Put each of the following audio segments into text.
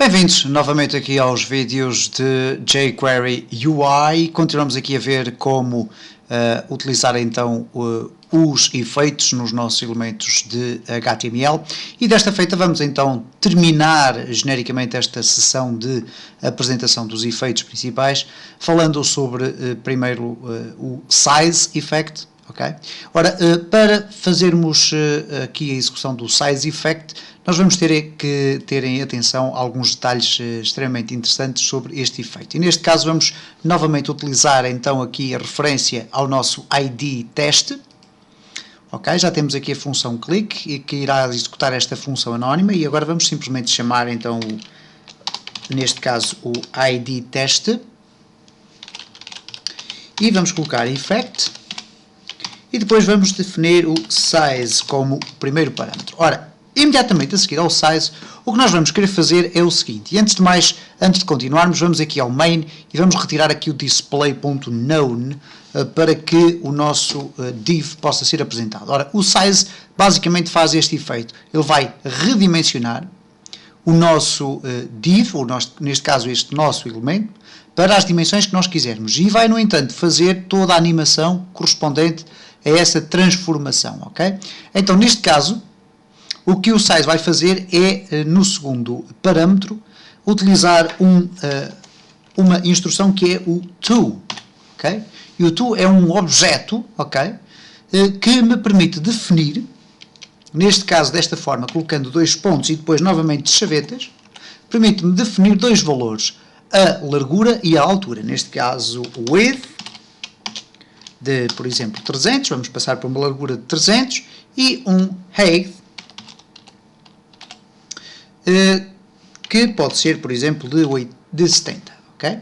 Bem-vindos novamente aqui aos vídeos de jQuery UI. Continuamos aqui a ver como utilizar então os efeitos nos nossos elementos de HTML e desta feita vamos então terminar genericamente esta sessão de apresentação dos efeitos principais falando sobre primeiro o Size Effect. Okay? Ora, para fazermos aqui a execução do Size Effect, nós vamos ter que ter em atenção alguns detalhes extremamente interessantes sobre este efeito. E neste caso vamos novamente utilizar então aqui a referência ao nosso ID teste. Ok, já temos aqui a função click e que irá executar esta função anónima e agora vamos simplesmente chamar então, neste caso, o ID teste e vamos colocar effect. E depois vamos definir o size como primeiro parâmetro. Ora, imediatamente a seguir ao size, o que nós vamos querer fazer é o seguinte. E antes de mais, antes de continuarmos, vamos aqui ao main e vamos retirar aqui o display.known para que o nosso div possa ser apresentado. Ora, o size basicamente faz este efeito. Ele vai redimensionar o nosso div, neste caso este nosso elemento, para as dimensões que nós quisermos. E vai, no entanto, fazer toda a animação correspondente a essa transformação, ok? Então, neste caso, o que o size vai fazer é, no segundo parâmetro, utilizar uma instrução que é o to, ok? E o to é um objeto, ok? Que me permite definir, neste caso desta forma, colocando dois pontos e depois novamente chavetas, permite-me definir dois valores, a largura e a altura. Neste caso, o width, de, por exemplo, 300, vamos passar para uma largura de 300, e um height, que pode ser, por exemplo, de 70, ok?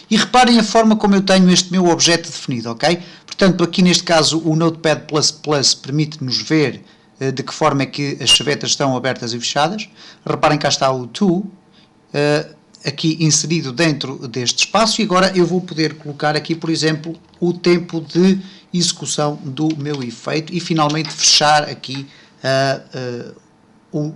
E reparem a forma como eu tenho este meu objeto definido, ok? Portanto, aqui neste caso o Notepad++ permite-nos ver de que forma é que as chavetas estão abertas e fechadas. Reparem, cá está o to, aqui inserido dentro deste espaço, e agora eu vou poder colocar aqui, por exemplo, o tempo de execução do meu efeito e finalmente fechar aqui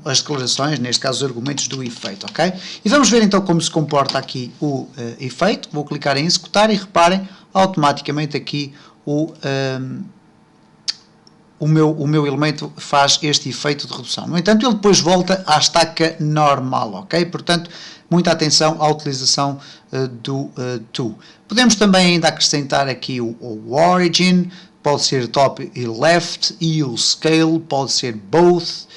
as declarações, neste caso os argumentos do efeito, ok? E vamos ver então como se comporta aqui o efeito. Vou clicar em executar e reparem, automaticamente aqui o meu elemento faz este efeito de redução. No entanto, ele depois volta à estaca normal, ok? Portanto, muita atenção à utilização do to. Podemos também ainda acrescentar aqui o origin, pode ser top e left, e o scale pode ser both,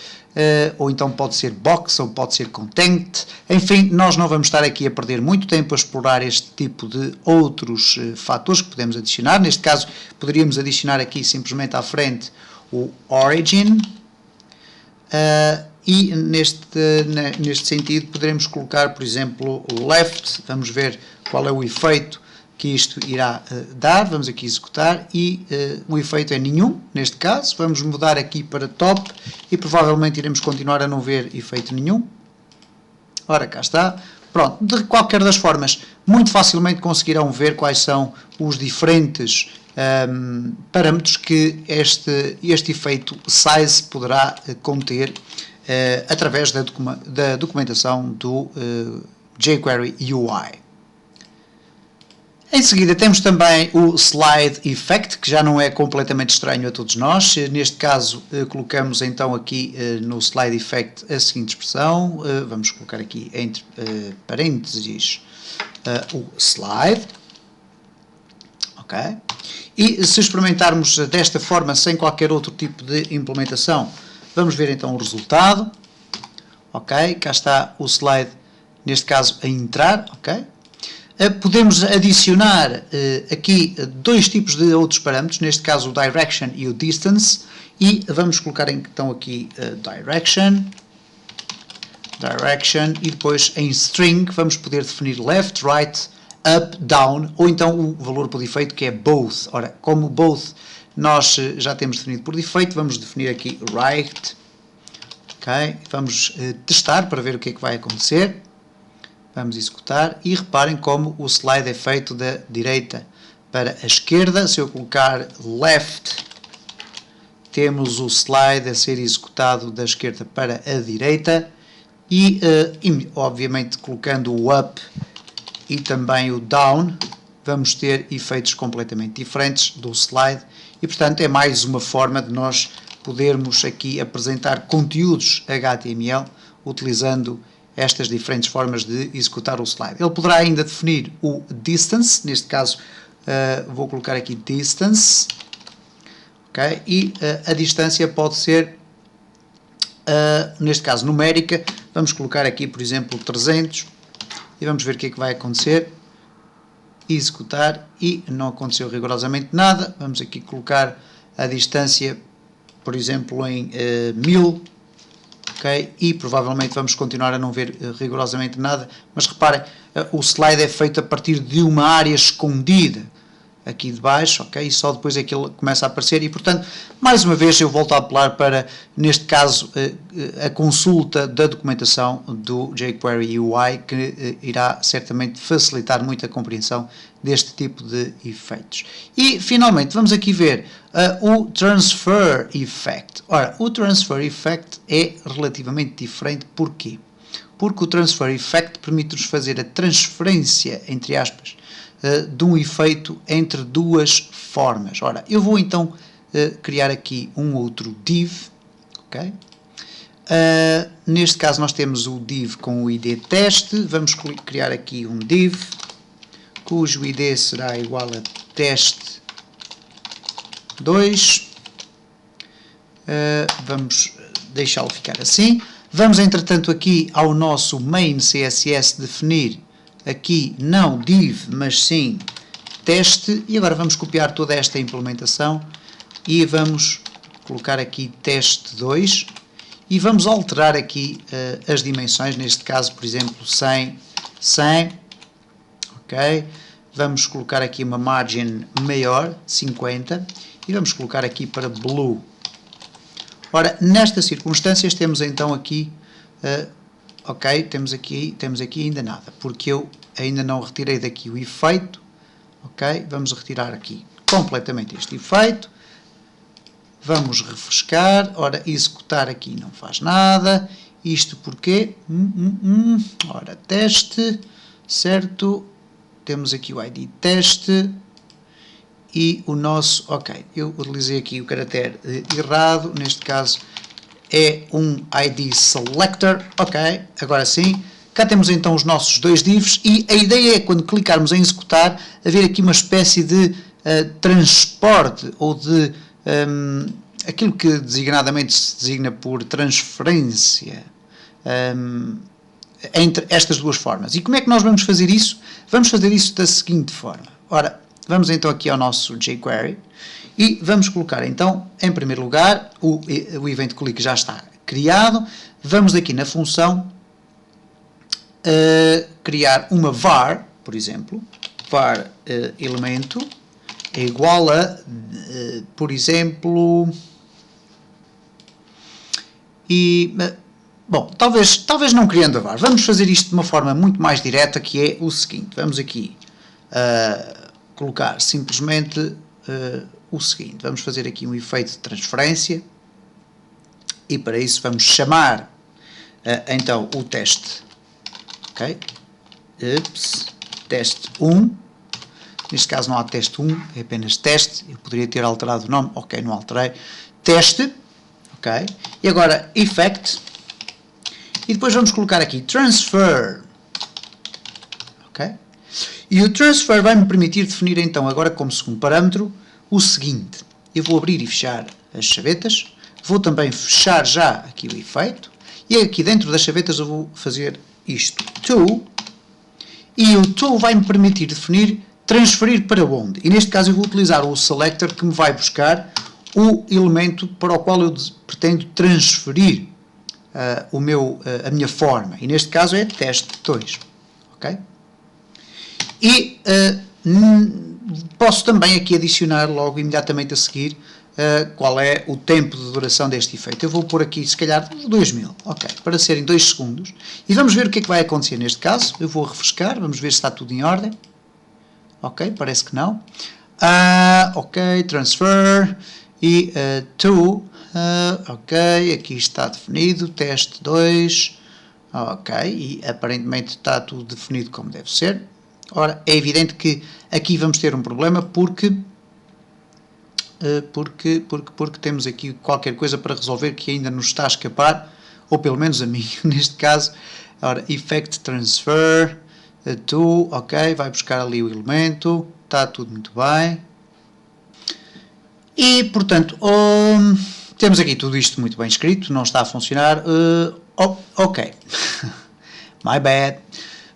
ou então pode ser box, ou pode ser content. Enfim, nós não vamos estar aqui a perder muito tempo a explorar este tipo de outros fatores que podemos adicionar. Neste caso, poderíamos adicionar aqui simplesmente à frente o origin, e neste sentido poderemos colocar, por exemplo, o left. Vamos ver qual é o efeito que isto irá dar. Vamos aqui executar e o efeito é nenhum, neste caso. Vamos mudar aqui para top e provavelmente iremos continuar a não ver efeito nenhum. Ora, cá está. Pronto, de qualquer das formas, muito facilmente conseguirão ver quais são os diferentes parâmetros que este efeito size poderá conter através da documentação do jQuery UI. Em seguida temos também o Slide Effect, que já não é completamente estranho a todos nós. Neste caso colocamos então aqui no Slide Effect a seguinte expressão, vamos colocar aqui entre parênteses o slide, ok? E se experimentarmos desta forma, sem qualquer outro tipo de implementação, vamos ver então o resultado, ok? Cá está o slide, neste caso a entrar, ok? Podemos adicionar aqui dois tipos de outros parâmetros, neste caso o direction e o distance, e vamos colocar então aqui direction, e depois em string vamos poder definir left, right, up, down, ou então o valor por defeito que é both. Ora, como both nós já temos definido por defeito, vamos definir aqui right, ok? Vamos testar para ver o que é que vai acontecer. Vamos executar e reparem como o slide é feito da direita para a esquerda. Se eu colocar left, temos o slide a ser executado da esquerda para a direita. e obviamente colocando o up e também o down, vamos ter efeitos completamente diferentes do slide e, portanto, é mais uma forma de nós podermos aqui apresentar conteúdos HTML utilizando estas diferentes formas de executar o slide. Ele poderá ainda definir o distance, neste caso vou colocar aqui distance, okay? E a distância pode ser, neste caso numérica, vamos colocar aqui, por exemplo, 300 e vamos ver o que é que vai acontecer. Executar e não aconteceu rigorosamente nada. Vamos aqui colocar a distância, por exemplo, em 1000, okay? E provavelmente vamos continuar a não ver rigorosamente nada, mas reparem, o slide é feito a partir de uma área escondida aqui de baixo, ok? E só depois é que ele começa a aparecer e, portanto, mais uma vez eu volto a apelar para, neste caso, a consulta da documentação do jQuery UI, que irá certamente facilitar muito a compreensão deste tipo de efeitos. E, finalmente, vamos aqui ver o Transfer Effect. Ora, o Transfer Effect é relativamente diferente. Porquê? Porque o Transfer Effect permite-nos fazer a transferência, entre aspas, de um efeito entre duas formas. Ora, eu vou então criar aqui um outro div, ok? Neste caso nós temos o div com o id teste, vamos criar aqui um div cujo id será igual a teste 2, vamos deixá-lo ficar assim. Vamos entretanto aqui ao nosso main CSS definir aqui não div, mas sim teste, e agora vamos copiar toda esta implementação e vamos colocar aqui teste 2 e vamos alterar aqui as dimensões, neste caso, por exemplo, 100, ok? Vamos colocar aqui uma margem maior, 50, e vamos colocar aqui para blue. Ora, nestas circunstâncias temos então aqui ok, temos aqui ainda nada, porque eu ainda não retirei daqui o efeito, ok, vamos retirar aqui completamente este efeito, vamos refrescar, ora, executar aqui não faz nada, isto porquê? Ora, teste, certo, temos aqui o id teste e o nosso, ok, eu utilizei aqui o caractere errado, neste caso é um id selector, ok, agora sim, cá temos então os nossos dois divs e a ideia é quando clicarmos em executar, haver aqui uma espécie de transporte ou de aquilo que designadamente se designa por transferência entre estas duas formas. E como é que nós vamos fazer isso? Vamos fazer isso da seguinte forma. Ora, vamos então aqui ao nosso jQuery e vamos colocar então, em primeiro lugar, o event click já está criado. Vamos aqui na função criar uma var, por exemplo, var elemento é igual a, por exemplo, e, bom, talvez não criando a var. Vamos fazer isto de uma forma muito mais direta, que é o seguinte. Vamos aqui colocar simplesmente o seguinte. Vamos fazer aqui um efeito de transferência e para isso vamos chamar então o teste, ok? Teste 1. Neste caso não há teste 1, é apenas teste. Eu poderia ter alterado o nome, ok, não alterei. Teste, ok? E agora effect. E depois vamos colocar aqui transfer, ok? E o transfer vai-me permitir definir então agora como segundo parâmetro o seguinte. Eu vou abrir e fechar as chavetas. Vou também fechar já aqui o efeito. E aqui dentro das chavetas eu vou fazer isto. To. E o to vai-me permitir definir transferir para onde? E neste caso eu vou utilizar o selector que me vai buscar o elemento para o qual eu pretendo transferir a minha forma. E neste caso é teste 2. Ok? E posso também aqui adicionar logo imediatamente a seguir qual é o tempo de duração deste efeito. Eu vou pôr aqui se calhar 2000, ok, para ser em 2 segundos. E vamos ver o que é que vai acontecer neste caso. Eu vou refrescar, vamos ver se está tudo em ordem. Ok, parece que não. Ok, transfer e to, ok, aqui está definido, teste 2, Ok, e aparentemente está tudo definido como deve ser. Ora, é evidente que aqui vamos ter um problema porque temos aqui qualquer coisa para resolver que ainda nos está a escapar, ou pelo menos a mim, neste caso. Ora, Effect Transfer to, ok, vai buscar ali o elemento, está tudo muito bem. E, portanto, temos aqui tudo isto muito bem escrito, não está a funcionar. Ok, my bad.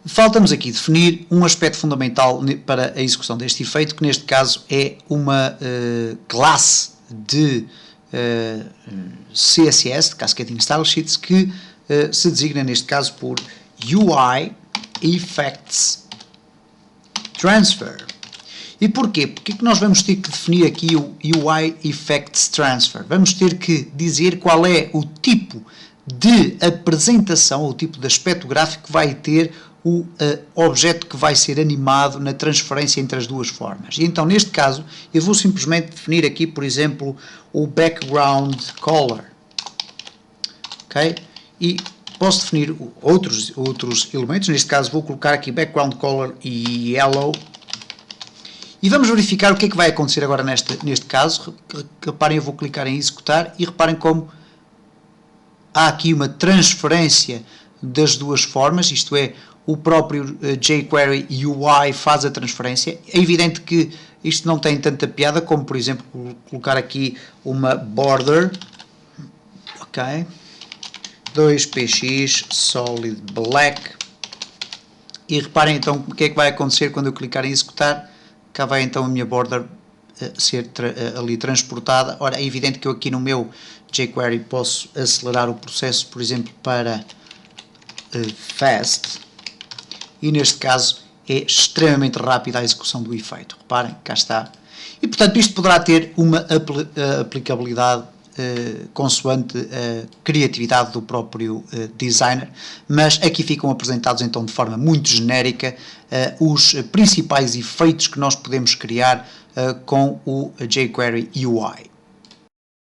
Falta-nos aqui definir um aspecto fundamental para a execução deste efeito, que neste caso é uma classe de CSS, de Cascading Style Sheets, que se designa neste caso por UI Effects Transfer. E porquê? Porque é que nós vamos ter que definir aqui o UI Effects Transfer? Vamos ter que dizer qual é o tipo de apresentação, o tipo de aspecto gráfico que vai ter o objeto que vai ser animado na transferência entre as duas formas. E então, neste caso, eu vou simplesmente definir aqui, por exemplo, o background color. Ok? E posso definir outros elementos. Neste caso, vou colocar aqui background color e yellow. E vamos verificar o que é que vai acontecer agora neste caso. Reparem, eu vou clicar em executar e reparem como há aqui uma transferência das duas formas, isto é, o próprio jQuery UI faz a transferência. É evidente que isto não tem tanta piada como, por exemplo, colocar aqui uma border, ok, 2px solid black, e reparem então o que é que vai acontecer quando eu clicar em executar. Cá vai então a minha border ser ali transportada. Ora, é evidente que eu aqui no meu jQuery posso acelerar o processo, por exemplo, para fast, e neste caso é extremamente rápida a execução do efeito. Reparem, cá está. E portanto isto poderá ter uma aplicabilidade consoante a criatividade do próprio designer, mas aqui ficam apresentados então de forma muito genérica os principais efeitos que nós podemos criar com o jQuery UI.